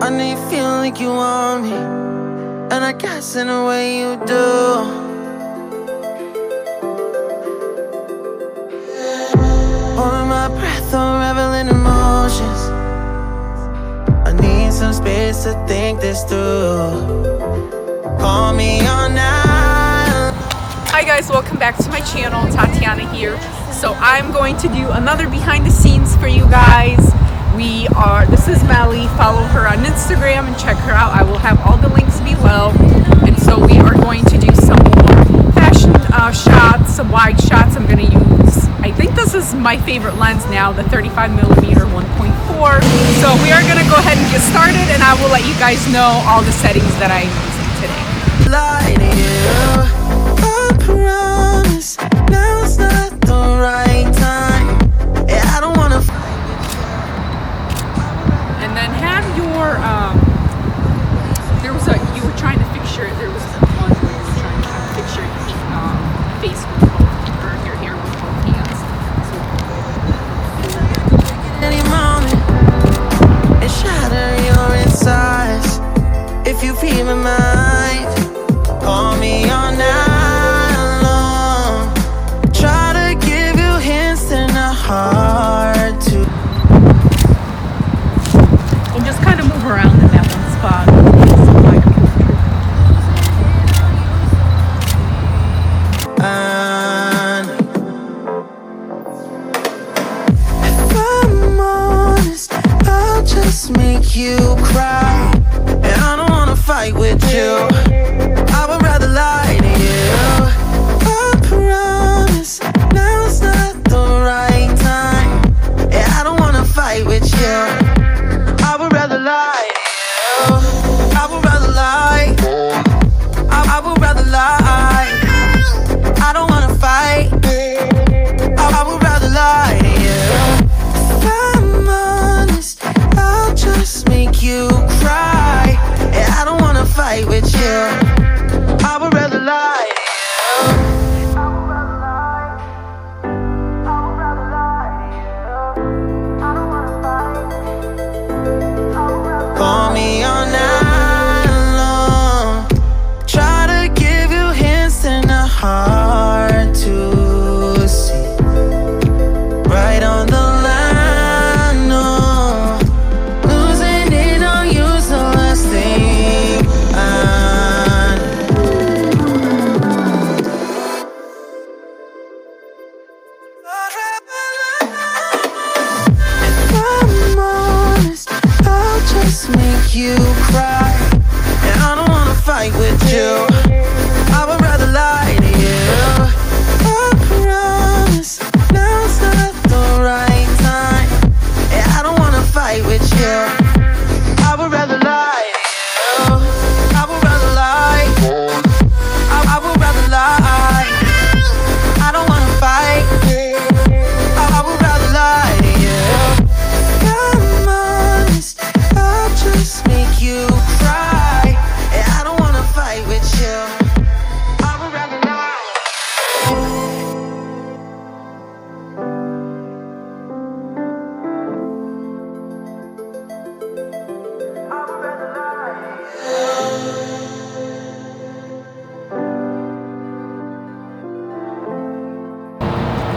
I know you feel like you want me, and I guess in a way you do. Holding my breath, unraveling emotions. I need some space to think this through. Call me on now. Hi guys, welcome back to my channel. Tatyana here. So I'm going to do another behind the scenes for you guys. This is Melly. Follow her on Instagram and check her out. I will have all the links below. And so we are going to do some more fashion shots, some wide shots. I'm going to use, I think this is my favorite lens now, the 35mm 1.4. So we are going to go ahead and get started, and I will let you guys know all the settings that I'm using today. Lie to you, I promise now's not the right time. Yeah, I don't wanna. And then have your you were trying to fix your, there was one where you were trying to fix your face with both, or your hair with both hands. Any moment, and shatter your insides. If you feel my mind, call me all night long. Try to give you hints that are hard to. And just kind of move around in that one spot. If I'm honest, I'll just make you cry. And I don't wanna fight with you. I would rather lie to you. I promise now's not the right time. Yeah, I don't wanna fight with you. I would rather lie to you. I would rather lie. I would rather lie. I don't wanna fight. I would rather lie to you. If I'm honest, I'll just make you cry. Yeah, I don't wanna fight with you. I would rather lie to you. I would rather lie. I would rather lie to you. I don't wanna fight. I would rather call me all night long. Try to give you hints that are hard to see. Right on the line, no. Losing it on you's the last thing I If I'm honest, I'll just make you cry. And I don't wanna fight with you. I would rather lie to you. I promise now's not the right time. Yeah, I don't wanna fight with you. I would rather lie to you. I would rather lie. I would rather lie. I don't wanna fight. I would rather lie to you. If I'm honest, I'll just make you cry. Yeah, I don't wanna fight with you. I would rather lie.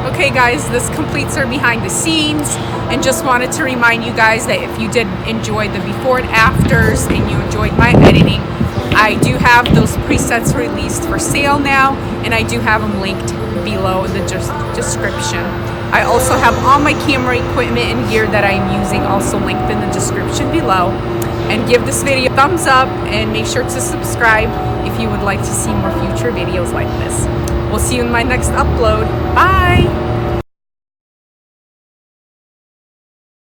Okay guys, this completes our behind the scenes, and just wanted to remind you guys that if you did enjoy the before and afters and you enjoyed my editing, I do have those presets released for sale now, and I do have them linked below in the description. I also have all my camera equipment and gear that I'm using also linked in the description below. And give this video a thumbs up, and make sure to subscribe if you would like to see more future videos like this. We'll see you in my next upload. Bye!